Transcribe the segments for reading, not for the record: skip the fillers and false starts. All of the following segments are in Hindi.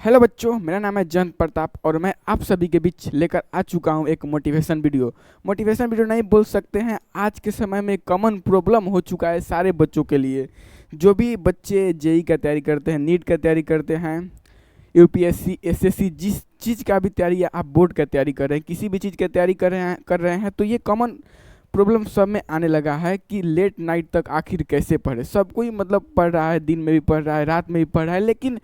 हेलो बच्चों, मेरा नाम है जयंत प्रताप और मैं आप सभी के बीच लेकर आ चुका हूं एक मोटिवेशन वीडियो नहीं बोल सकते हैं। आज के समय में कॉमन प्रॉब्लम हो चुका है सारे बच्चों के लिए। जो भी बच्चे जेई का तैयारी करते हैं, नीट का तैयारी करते हैं, यूपीएससी एसएससी जिस चीज़ का भी तैयारी या आप बोर्ड का तैयारी कर रहे हैं, किसी भी चीज़ का तैयारी कर रहे हैं तो ये कॉमन प्रॉब्लम सब में आने लगा है कि लेट नाइट तक आखिर कैसे पढ़े। सब कोई मतलब पढ़ रहा है, दिन में भी पढ़ रहा है, रात में भी पढ़ रहा है, लेकिन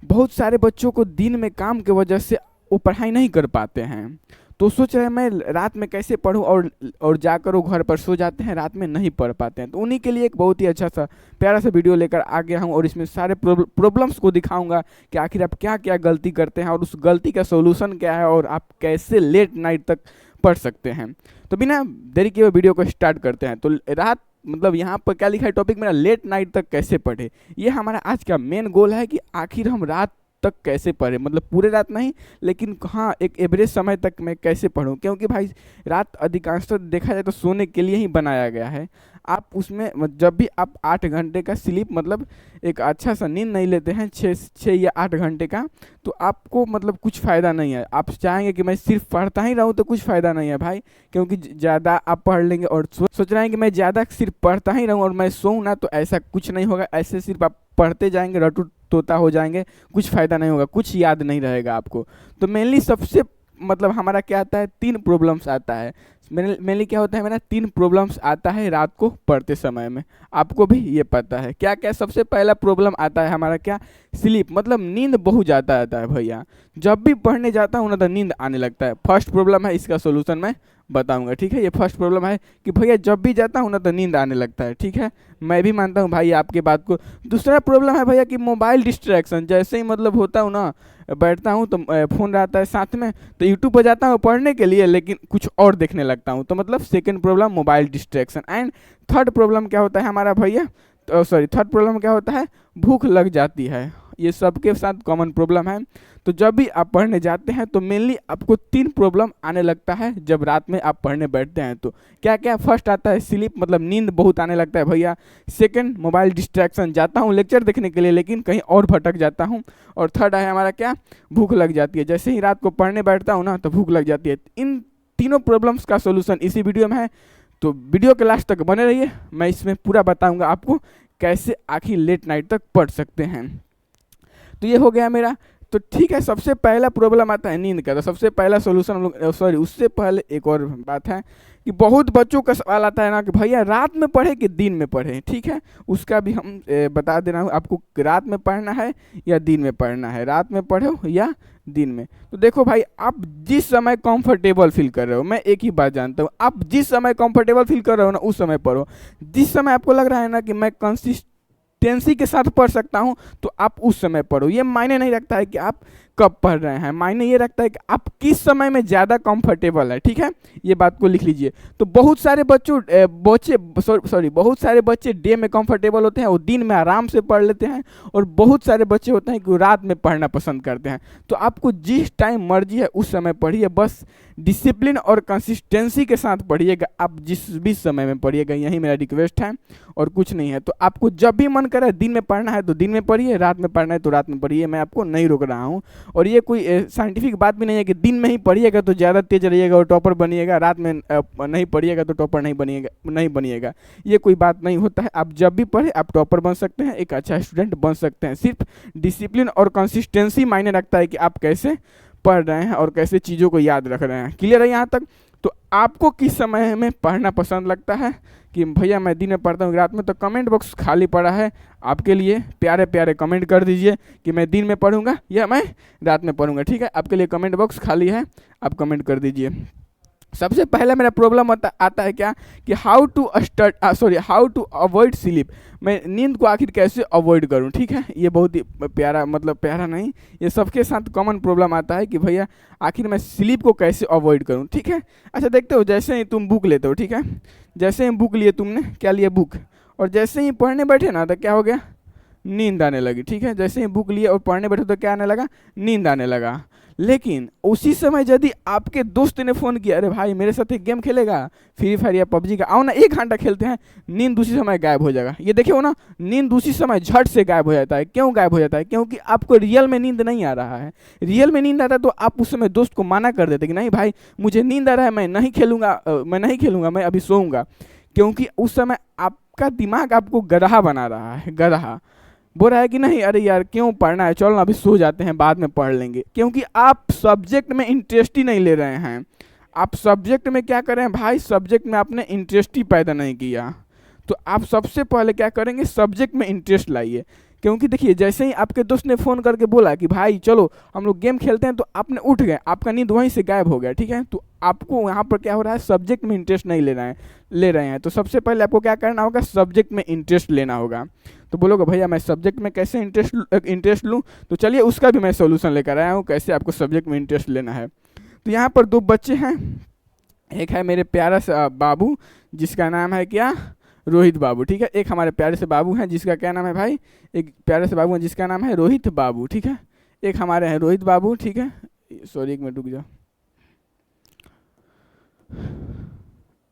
बहुत सारे बच्चों को दिन में काम की वजह से वो पढ़ाई नहीं कर पाते हैं। तो सोच रहे हैं मैं रात में कैसे पढूं और जाकर वो घर पर सो जाते हैं, रात में नहीं पढ़ पाते हैं। तो उन्हीं के लिए एक बहुत ही अच्छा सा प्यारा सा वीडियो लेकर आ गया हूं और इसमें सारे प्रॉब्लम्स को दिखाऊंगा कि आखिर आप क्या क्या गलती करते हैं और उस गलती का सोल्यूशन क्या है और आप कैसे लेट नाइट तक पढ़ सकते हैं। तो बिना देरी किए हुए वीडियो को स्टार्ट करते हैं। तो रात मतलब यहाँ पर क्या लिखा है, टॉपिक मेरा लेट नाइट तक कैसे पढ़े। ये हमारा आज का मेन गोल है कि आखिर हम रात तक कैसे पढ़े, मतलब पूरे रात नहीं, लेकिन हाँ एक एवरेज समय तक मैं कैसे पढूं। क्योंकि भाई रात अधिकांशतः देखा जाए तो सोने के लिए ही बनाया गया है। आप उसमें जब भी आप 8 घंटे का स्लीप मतलब एक अच्छा सा नींद नहीं लेते हैं, 6 या 8 घंटे का, तो आपको मतलब कुछ फ़ायदा नहीं है। आप चाहेंगे कि मैं सिर्फ पढ़ता ही रहूं तो कुछ फ़ायदा नहीं है भाई। क्योंकि ज़्यादा आप पढ़ लेंगे और सोच रहे हैं कि मैं ज़्यादा सिर्फ पढ़ता ही रहूं और मैं सोऊं ना, तो ऐसा कुछ नहीं होगा। ऐसे सिर्फ आप पढ़ते जाएंगे, रटू तोता हो जाएंगे, कुछ फ़ायदा नहीं होगा, कुछ याद नहीं रहेगा आपको। तो मेनली सबसे मतलब हमारा क्या आता है, 3 प्रॉब्लम्स आता है। मेनली क्या होता है, मेरा 3 प्रॉब्लम्स आता है रात को पढ़ते समय में। आपको भी ये पता है क्या क्या। सबसे पहला प्रॉब्लम आता है हमारा क्या, स्लीप, मतलब नींद बहुत ज़्यादा आता है भैया। जब भी पढ़ने जाता हूँ ना तो नींद आने लगता है। फर्स्ट प्रॉब्लम है, इसका सोल्यूशन मैं बताऊंगा, ठीक है। ये फर्स्ट प्रॉब्लम है कि भैया जब भी जाता हूँ ना तो नींद आने लगता है, ठीक है। मैं भी मानता हूँ भाई आपके बात को। दूसरा प्रॉब्लम है भैया कि मोबाइल डिस्ट्रैक्शन। जैसे ही मतलब होता हूँ ना, बैठता हूँ तो फ़ोन रहता है साथ में, तो यूट्यूब पर जाता हूँ पढ़ने के लिए, लेकिन कुछ और देखने लगता हूँ। तो मतलब second problem mobile distraction. And third problem क्या होता है हमारा भैया, थर्ड प्रॉब्लम क्या होता है, भूख लग जाती है। ये सबके साथ कॉमन प्रॉब्लम है। तो जब भी आप पढ़ने जाते हैं तो मेनली आपको 3 प्रॉब्लम आने लगता है जब रात में आप पढ़ने बैठते हैं। तो क्या क्या, फर्स्ट आता है स्लीप, मतलब नींद बहुत आने लगता है भैया। सेकंड मोबाइल डिस्ट्रैक्शन, जाता हूँ लेक्चर देखने के लिए लेकिन कहीं और भटक जाता हूँ। और थर्ड है हमारा क्या, भूख लग जाती है। जैसे ही रात को पढ़ने बैठता हूँ ना तो भूख लग जाती है। इन तीनों प्रॉब्लम्स का सोल्यूशन इसी वीडियो में है। तो वीडियो के लास्ट तक बने रहिए, मैं इसमें पूरा बताऊँगा आपको कैसे आखिर लेट नाइट तक पढ़ सकते हैं। तो ये हो गया मेरा। तो ठीक है, सबसे पहला प्रॉब्लम आता है नींद का। तो सबसे पहला सोल्यूशन हम लोग, सॉरी उससे पहले एक और बात है कि बहुत बच्चों का सवाल आता है ना कि भैया रात में पढ़े कि दिन में पढ़े, ठीक है। उसका भी हम बता दे रहा हूँ आपको, रात में पढ़ना है या दिन में पढ़ना है, रात में पढ़ो या दिन में। तो देखो भाई, आप जिस समय कंफर्टेबल फील कर रहे हो, मैं एक ही बात जानता हूँ, आप जिस समय कंफर्टेबल फील कर रहे हो ना उस समय पढ़ो। जिस समय आपको लग रहा है ना कि मैं कंसिस्टेंसी के साथ पढ़ सकता हूं तो आप उस समय पढ़ो। ये मायने नहीं रखता है कि आप कब पढ़ रहे हैं, मायने ये रखता है कि आप किस समय में ज़्यादा कंफर्टेबल है, ठीक है। ये बात को लिख लीजिए। तो बहुत सारे बहुत सारे बच्चे डे में कंफर्टेबल होते हैं, वो दिन में आराम से पढ़ लेते हैं। और बहुत सारे बच्चे होते हैं कि वो रात में पढ़ना पसंद करते हैं। तो आपको जिस टाइम मर्जी है उस समय पढ़िए, बस डिसिप्लिन और कंसिस्टेंसी के साथ पढ़िएगा। आप जिस भी समय में पढ़िएगा, यही मेरा रिक्वेस्ट है और कुछ नहीं है। तो आपको जब भी मन करे दिन में पढ़ना है तो दिन में पढ़िए, रात में पढ़ना है तो रात में पढ़िए, मैं आपको नहीं रोक रहा हूँ। और ये कोई साइंटिफिक बात भी नहीं है कि दिन में ही पढ़िएगा तो ज़्यादा तेज रहिएगा और टॉपर बनिएगा, रात में नहीं पढ़िएगा तो टॉपर नहीं बनिएगा। ये कोई बात नहीं होता है। आप जब भी पढ़े आप टॉपर बन सकते हैं, एक अच्छा स्टूडेंट बन सकते हैं। सिर्फ डिसिप्लिन और कंसिस्टेंसी मायने रखता है कि आप कैसे पढ़ रहे हैं और कैसे चीज़ों को याद रख रहे हैं। क्लियर है यहाँ तक? तो आपको किस समय में पढ़ना पसंद लगता है कि भैया मैं दिन में पढ़ता हूँ रात में, तो कमेंट बॉक्स खाली पड़ा है आपके लिए। प्यारे प्यारे कमेंट कर दीजिए कि मैं दिन में पढ़ूंगा या मैं रात में पढ़ूंगा, ठीक है। आपके लिए कमेंट बॉक्स खाली है, आप कमेंट कर दीजिए। सबसे पहला मेरा प्रॉब्लम आता है क्या कि हाउ टू अवॉइड स्लीप। मैं नींद को आखिर कैसे अवॉइड करूं, ठीक है। ये बहुत ही प्यारा, मतलब प्यारा नहीं, ये सबके साथ कॉमन प्रॉब्लम आता है कि भैया आखिर मैं स्लीप को कैसे अवॉइड करूं, ठीक है। अच्छा देखते हो, जैसे ही तुम बुक लेते हो, ठीक है, जैसे ही बुक लिए तुमने, क्या लिया, बुक, और जैसे ही पढ़ने बैठे ना तो क्या हो गया, नींद आने लगी। ठीक है, जैसे ही बुक लिए और पढ़ने बैठे तो क्या आने लगा, नींद आने लगा। लेकिन उसी समय यदि आपके दोस्त ने फ़ोन किया, अरे भाई मेरे साथ एक गेम खेलेगा, फ्री फायर या पबजी का, आओ ना 1 घंटा खेलते हैं, नींद उसी समय गायब हो जाएगा। ये देखिए हो ना, नींद उसी समय झट से गायब हो जाता है। क्यों गायब हो जाता है? क्योंकि आपको रियल में नींद नहीं आ रहा है। रियल में नींद आता है तो आप उस समय दोस्त को मना कर देते कि नहीं भाई मुझे नींद आ रहा है, मैं नहीं खेलूंगा, मैं अभी सोऊंगा। क्योंकि उस समय आपका दिमाग आपको गदहा बना रहा है, गदहा बोल रहा है कि नहीं अरे यार क्यों पढ़ना है, चलो ना अभी सो जाते हैं, बाद में पढ़ लेंगे। क्योंकि आप सब्जेक्ट में इंटरेस्ट ही नहीं ले रहे हैं। आप सब्जेक्ट में क्या करें भाई, सब्जेक्ट में आपने इंटरेस्ट ही पैदा नहीं किया। तो आप सबसे पहले क्या करेंगे, सब्जेक्ट में इंटरेस्ट लाइए। क्योंकि देखिए जैसे ही आपके दोस्त ने फ़ोन करके बोला कि भाई चलो हम लोग गेम खेलते हैं, तो आपने उठ गए, आपका नींद वहीं से गायब हो गया। ठीक है, तो आपको यहाँ पर क्या हो रहा है, सब्जेक्ट में इंटरेस्ट नहीं ले रहे हैं। तो सबसे पहले आपको क्या करना होगा, सब्जेक्ट में इंटरेस्ट लेना होगा। तो बोलोगे भैया मैं सब्जेक्ट में कैसे इंटरेस्ट लूँ, तो चलिए उसका भी मैं सोल्यूशन लेकर आया हूँ, कैसे आपको सब्जेक्ट में इंटरेस्ट लेना है। तो यहाँ पर 2 बच्चे हैं, एक है मेरे प्यारा सा बाबू जिसका नाम है क्या, रोहित बाबू। ठीक है, एक हमारे प्यारे से बाबू हैं जिसका क्या नाम है भाई, एक प्यारे से बाबू हैं जिसका नाम है रोहित बाबू। ठीक है, एक हमारे हैं रोहित बाबू। ठीक है, सॉरी 1 मिनट रुक जाओ।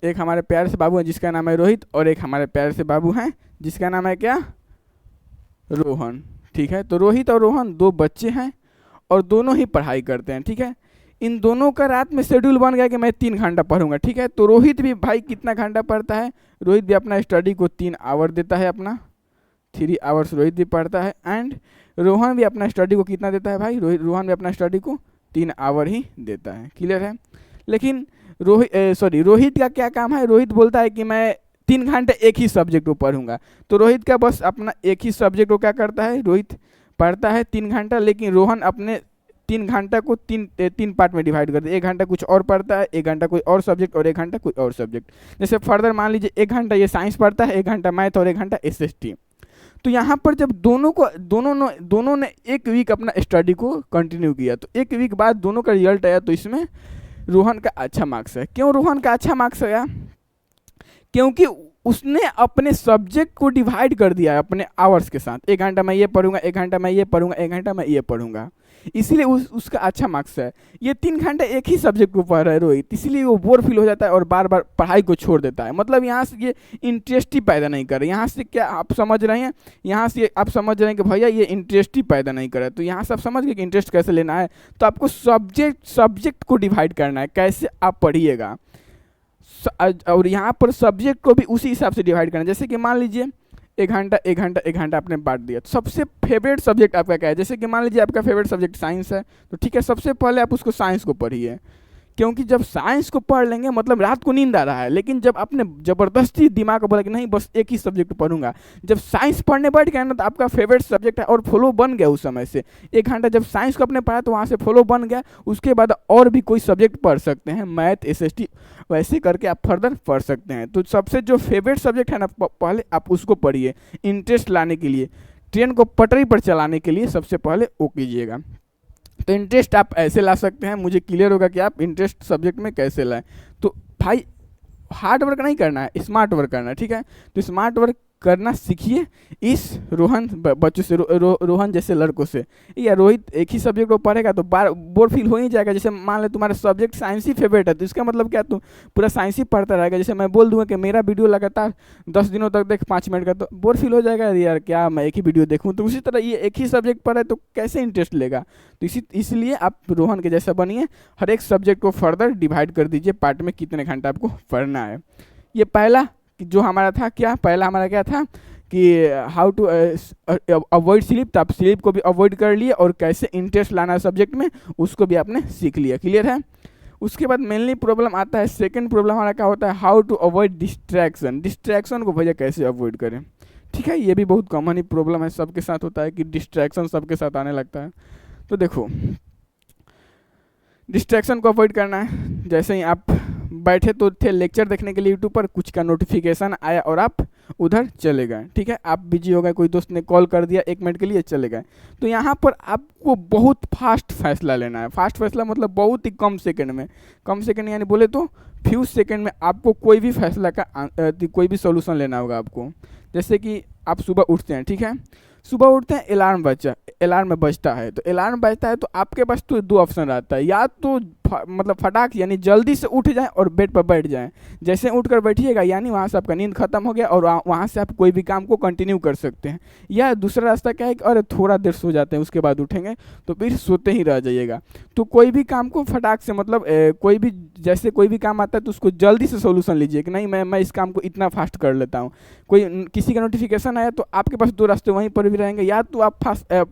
एक हमारे प्यारे से बाबू हैं जिसका नाम है रोहित, और एक हमारे प्यारे से बाबू हैं जिसका नाम है क्या, रोहन। ठीक है, तो रोहित और रोहन 2 बच्चे हैं और दोनों ही पढ़ाई करते हैं। ठीक है, इन दोनों का रात में शेड्यूल बन गया कि मैं 3 घंटा पढ़ूंगा। ठीक है, तो रोहित भी भाई कितना घंटा पढ़ता है, रोहित भी अपना स्टडी को 3 आवर देता है, अपना 3 आवर्स रोहित भी पढ़ता है। एंड रोहन भी अपना स्टडी को कितना देता है भाई, रोहन भी अपना स्टडी को 3 आवर ही देता है। क्लियर है। लेकिन रोहित का क्या काम है, रोहित बोलता है कि मैं 3 घंटे एक ही सब्जेक्ट को पढ़ूंगा। तो रोहित का बस अपना एक ही सब्जेक्ट को क्या करता है, रोहित पढ़ता है 3 घंटा। लेकिन रोहन अपने 3 घंटा को तीन पार्ट में डिवाइड करते हैं। 1 घंटा कुछ और पढ़ता है, 1 घंटा कोई और सब्जेक्ट, और 1 घंटा कोई और सब्जेक्ट। जैसे फर्दर मान लीजिए 1 घंटा ये साइंस पढ़ता है, 1 घंटा मैथ और 1 घंटा एसएसटी। तो यहाँ पर जब दोनों ने 1 वीक अपना स्टडी को कंटिन्यू किया, तो 1 वीक बाद दोनों का रिजल्ट आया, तो इसमें रोहन का अच्छा मार्क्स है। क्यों रोहन का अच्छा मार्क्स आया, क्योंकि उसने अपने सब्जेक्ट को डिवाइड कर दिया है अपने आवर्स के साथ। 1 घंटा मैं ये पढ़ूंगा, 1 घंटा मैं ये पढ़ूंगा, 1 घंटा मैं ये पढ़ूंगा, इसीलिए उसका अच्छा मार्क्स है। ये 3 घंटे एक ही सब्जेक्ट को पढ़ रहा है रोहित, इसलिए वो बोर फील हो जाता है और बार बार पढ़ाई को छोड़ देता है। मतलब यहाँ से ये इंटरेस्ट ही पैदा नहीं कर रहे। यहाँ से क्या आप समझ रहे हैं, यहाँ से आप समझ रहे हैं कि भैया ये इंटरेस्ट ही पैदा नहीं कर रहा है। तो यहाँ से आप समझ गए कि इंटरेस्ट कैसे लेना है। तो आपको सब्जेक्ट को डिवाइड करना है, कैसे आप पढ़िएगा, और यहाँ पर सब्जेक्ट को भी उसी हिसाब से डिवाइड करना है। जैसे कि मान लीजिए 1 घंटा 1 घंटा 1 घंटा आपने बांट दिया, तो सबसे फेवरेट सब्जेक्ट आपका क्या है। जैसे कि मान लीजिए आपका फेवरेट सब्जेक्ट साइंस है, तो ठीक है सबसे पहले आप उसको साइंस को पढ़िए। क्योंकि जब साइंस को पढ़ लेंगे मतलब रात को नींद आ रहा है, लेकिन जब आपने ज़बरदस्ती दिमाग को बोला कि नहीं बस एक ही सब्जेक्ट पढ़ूंगा, जब साइंस पढ़ने बैठ गया ना तो आपका फेवरेट सब्जेक्ट है और फ्लो बन गया उस समय से। 1 घंटा जब साइंस को आपने पढ़ा तो वहाँ से फ्लो बन गया, उसके बाद और भी कोई सब्जेक्ट पढ़ सकते हैं, मैथ एसएसटी वैसे करके आप फर्दर पढ़ सकते हैं। तो सबसे जो फेवरेट सब्जेक्ट है ना पहले आप उसको पढ़िए, इंटरेस्ट लाने के लिए, ट्रेन को पटरी पर चलाने के लिए सबसे पहले वो कीजिएगा। तो इंटरेस्ट आप ऐसे ला सकते हैं, मुझे क्लियर होगा कि आप इंटरेस्ट सब्जेक्ट में कैसे लाएं। तो भाई हार्ड वर्क नहीं करना है, स्मार्ट वर्क करना है। ठीक है, तो स्मार्ट वर्क करना सीखिए इस रोहन बच्चों से, रोहन जैसे लड़कों से। या रोहित एक ही सब्जेक्ट को पढ़ेगा तो बोर फील हो ही जाएगा। जैसे मान ले तुम्हारा सब्जेक्ट साइंस ही फेवरेट है, तो इसका मतलब क्या तुम पूरा साइंस ही पढ़ता रहेगा। जैसे मैं बोल दूंगा कि मेरा वीडियो लगातार 10 दिनों तक देख 5 मिनट का, तो बोर फील हो जाएगा, यार क्या मैं एक ही वीडियो देखूँ। तो उसी तरह ये एक ही सब्जेक्ट पर है तो कैसे इंटरेस्ट लेगा। तो इसलिए आप रोहन के जैसा बनिए, हर एक सब्जेक्ट को फर्दर डिवाइड कर दीजिए पार्ट में, कितने घंटा आपको पढ़ना है। ये पहला जो हमारा था क्या, पहला हमारा क्या था कि हाउ टू अवॉइड स्लीप। तो आप स्लीप को भी अवॉइड कर लिए और कैसे इंटरेस्ट लाना सब्जेक्ट में उसको भी आपने सीख लिया। क्लियर है। उसके बाद मेनली प्रॉब्लम आता है, सेकंड प्रॉब्लम हमारा क्या होता है, how to avoid distraction. Distraction को भैया कैसे अवॉइड करें। ठीक है, ये भी बहुत कॉमन ही प्रॉब्लम है, सबके साथ होता है कि डिस्ट्रैक्शन सबके साथ आने लगता है। तो देखो डिस्ट्रैक्शन को अवॉइड करना है, जैसे ही आप बैठे तो थे लेक्चर देखने के लिए यूट्यूब पर, कुछ का नोटिफिकेशन आया और आप उधर चले गए। ठीक है, आप बिजी हो गए, कोई दोस्त ने कॉल कर दिया 1 मिनट के लिए, चले गए। तो यहाँ पर आपको बहुत फास्ट फैसला लेना है। फास्ट फैसला मतलब बहुत ही कम सेकंड में, कम सेकंड यानी बोले तो फ्यू सेकंड में आपको कोई भी फैसला का कोई भी सोल्यूशन लेना होगा आपको। जैसे कि आप सुबह उठते हैं, ठीक है, सुबह उठते हैं, अलार्म में बजता है, तो अलार्म बजता है तो आपके पास तो दो ऑप्शन रहता है, या तो मतलब फटाक यानी जल्दी से उठ जाएं और बेड पर बैठ जाएं। जैसे उठ कर बैठिएगा यानी वहाँ से आपका नींद खत्म हो गया और वहाँ से आप कोई भी काम को कंटिन्यू कर सकते हैं। या दूसरा रास्ता क्या है कि अरे थोड़ा देर सो जाते हैं उसके बाद उठेंगे, तो फिर सोते ही रह जाइएगा। तो कोई भी काम को फटाक से मतलब कोई भी जैसे कोई भी काम आता है तो उसको जल्दी से सोल्यूशन लीजिए कि नहीं मैं इस काम को इतना फास्ट कर लेता हूँ। किसी का नोटिफिकेशन आया तो आपके पास दो रास्ते वहीं पर भी रहेंगे, या तो आप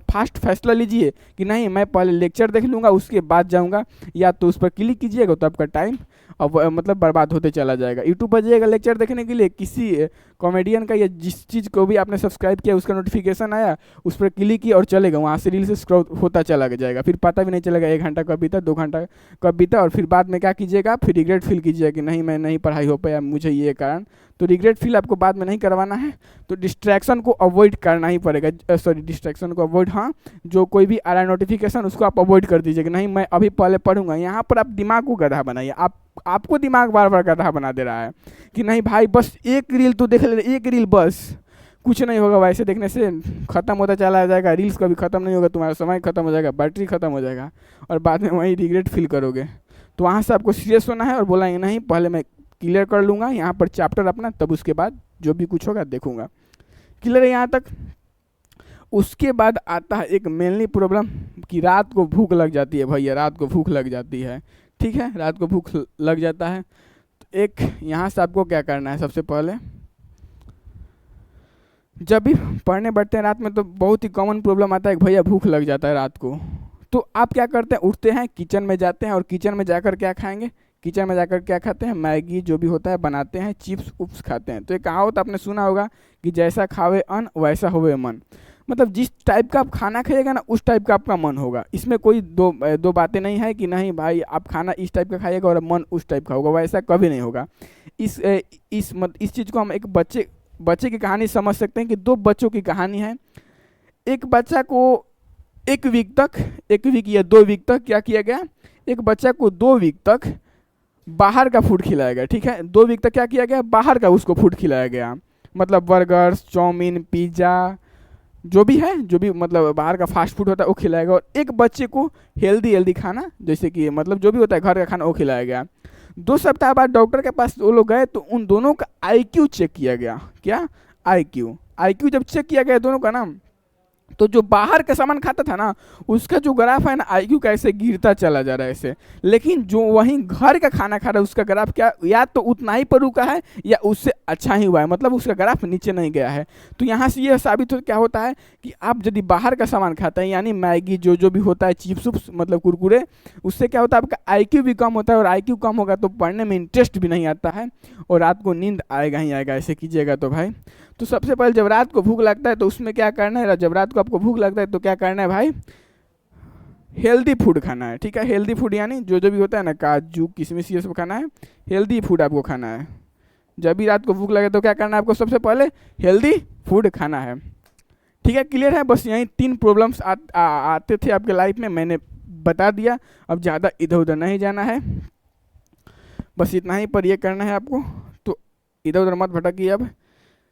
फास्ट फैसला लीजिए कि नहीं मैं पहले लेक्चर देख लूँगा उसके बाद जाऊँगा, या तो उस पर क्लिक कीजिएगा तो आपका टाइम अब मतलब बर्बाद होते चला जाएगा। यूट्यूब पर जाइएगा लेक्चर देखने के लिए, किसी कॉमेडियन का या जिस चीज़ को भी आपने सब्सक्राइब किया उसका नोटिफिकेशन आया उस पर क्लिक किया और चलेगा, वहाँ से रील से स्क्रॉल होता चला जाएगा, फिर पता भी नहीं चलेगा 1 घंटा कब बीता 2 घंटा कब बीता, और फिर बाद में क्या कीजिएगा, फिर रिग्रेट फील कीजिएगा कि नहीं मैं नहीं पढ़ाई हो पाया मुझे ये कारण। तो रिग्रेट फील आपको बाद में नहीं करवाना है, तो डिस्ट्रैक्शन को अवॉइड करना ही पड़ेगा। सॉरी डिस्ट्रैक्शन को अवॉइड, हाँ जो कोई भी आ रहा है नोटिफिकेशन उसको आप अवॉइड कर दीजिए कि नहीं मैं अभी पहले पढ़ूंगा। यहाँ पर आप दिमाग को गधा बनाइए, आपको दिमाग बार बार गधा बना दे रहा है कि नहीं भाई बस एक रील तो देख ले, एक रील बस, कुछ नहीं होगा, वैसे देखने से ख़त्म होता चला जाएगा, रील्स कभी ख़त्म नहीं होगा, तुम्हारा समय ख़त्म हो जाएगा, बैटरी ख़त्म हो जाएगा और बाद में वही रिग्रेट फील करोगे। तो वहाँ से आपको सीरियस होना है और बोला नहीं पहले मैं क्लियर कर लूँगा यहाँ पर चैप्टर अपना, तब उसके बाद जो भी कुछ होगा देखूँगा। क्लियर है यहाँ तक? उसके बाद आता है एक मेनली प्रॉब्लम कि रात को भूख लग जाती है। भैया रात को भूख लग जाती है, ठीक है, रात को भूख लग जाता है तो एक यहाँ से आपको क्या करना है, सबसे पहले जब भी पढ़ने बैठते हैं रात में तो बहुत ही कॉमन प्रॉब्लम आता है कि भैया भूख लग जाता है रात को। तो आप क्या करते हैं, उठते हैं किचन में जाते हैं और किचन में जाकर क्या खाएंगे, किचन में जाकर क्या खाते हैं, मैगी जो भी होता है बनाते हैं, चिप्स उप्स खाते हैं। तो एक कहावत आपने सुना होगा कि जैसा खावे अन्न वैसा होवे मन, मतलब जिस टाइप का आप खाना खाइएगा ना उस टाइप का आपका मन होगा। इसमें कोई दो बातें नहीं है कि नहीं भाई आप खाना इस टाइप का खाइएगा और मन उस टाइप का होगा, वैसा कभी नहीं होगा। इस चीज़ को हम एक बच्चे की कहानी समझ सकते हैं कि दो बच्चों की कहानी है। एक बच्चा को 1 वीक या 2 वीक तक क्या किया गया, एक बच्चा को 2 वीक तक बाहर का फूड खिलाया गया, ठीक है, 2 वीक तक क्या किया गया, बाहर का उसको फूड खिलाया गया, मतलब बर्गर्स चाउमीन पिज़्ज़ा जो भी है, जो भी मतलब बाहर का फास्ट फूड होता है वो खिलाएगा। और एक बच्चे को हेल्दी खाना जैसे कि मतलब जो भी होता है घर का खाना वो खिलाया गया। 2 सप्ताह बाद डॉक्टर के पास वो लोग गए तो उन दोनों का IQ चेक किया गया। क्या IQ जब चेक किया गया दोनों का ना, तो जो बाहर का सामान खाता था ना उसका जो ग्राफ है ना IQ कैसे गिरता चला जा रहा है ऐसे, लेकिन जो वहीं घर का खाना खा रहा है उसका ग्राफ क्या या तो उतना ही पर रुका है या उससे अच्छा ही हुआ है, मतलब उसका ग्राफ नीचे नहीं गया है। तो यहाँ से ये साबित हो क्या होता है कि आप यदि बाहर का सामान खाते हैं यानी मैगी जो भी होता है चिप्स उप्स मतलब कुरकुरे, उससे क्या होता है आपका IQ भी कम होता है और IQ कम होगा तो पढ़ने में इंटरेस्ट भी नहीं आता है और रात को नींद आएगा ही आएगा ऐसे कीजिएगा तो भाई। तो सबसे पहले जब रात को भूख लगता है तो उसमें क्या करना है, जब रात को आपको भूख लगता है तो क्या करना है भाई, हेल्दी फूड खाना है, ठीक है, हेल्दी फूड यानी जो भी होता है ना काजू किशमिश ये सब खाना है, हेल्दी फूड आपको खाना है। जब भी रात को भूख लगे तो क्या करना है आपको, सबसे पहले हेल्दी फूड खाना है, ठीक है। क्लियर है? बस यही 3 प्रॉब्लम्स आते थे आपके लाइफ में, मैंने बता दिया, अब ज़्यादा इधर उधर नहीं जाना है, बस इतना ही पर ये करना है आपको। तो इधर उधर मत भटकिए, अब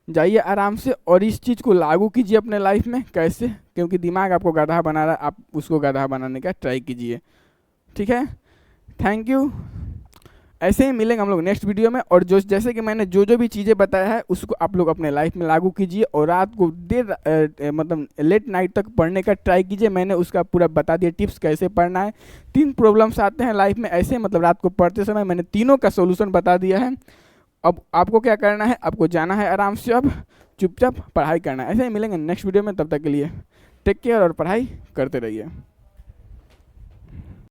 जाइए आराम से और इस चीज़ को लागू कीजिए अपने लाइफ में। कैसे? क्योंकि दिमाग आपको गधा बना रहा है, आप उसको गधा बनाने का ट्राई कीजिए, ठीक है। Thank you. ऐसे ही मिलेंगे हम लोग नेक्स्ट वीडियो में, और जैसे कि मैंने जो भी चीज़ें बताया है उसको आप लोग अपने लाइफ में लागू कीजिए और रात को देर मतलब लेट नाइट तक पढ़ने का ट्राई कीजिए। मैंने उसका पूरा बता दिया टिप्स कैसे पढ़ना है। 3 प्रॉब्लम्स आते हैं लाइफ में ऐसे, मतलब रात को पढ़ते समय मैंने तीनों का सोल्यूशन बता दिया है। अब आपको क्या करना है, आपको जाना है आराम से, अब चुपचाप पढ़ाई करना है। ऐसे ही मिलेंगे नेक्स्ट वीडियो में, तब तक के लिए टेक केयर और पढ़ाई करते रहिए।